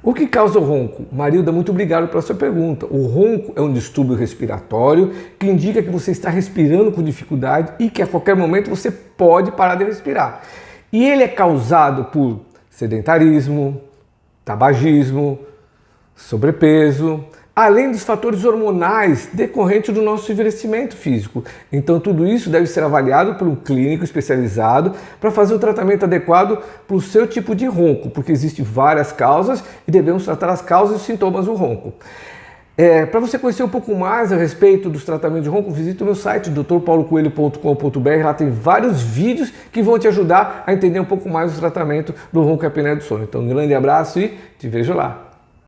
O que causa o ronco? Marilda, muito obrigado pela sua pergunta. O ronco é um distúrbio respiratório que indica que você está respirando com dificuldade e que a qualquer momento você pode parar de respirar. E ele é causado por sedentarismo, tabagismo, sobrepeso, além dos fatores hormonais decorrentes do nosso envelhecimento físico. Então tudo isso deve ser avaliado por um clínico especializado para fazer o tratamento adequado para o seu tipo de ronco, porque existem várias causas e devemos tratar as causas e os sintomas do ronco. Para você conhecer um pouco mais a respeito dos tratamentos de ronco, visite o meu site drpaulocoelho.com.br. Lá tem vários vídeos que vão te ajudar a entender um pouco mais o tratamento do ronco e apneia do sono. Então um grande abraço e te vejo lá.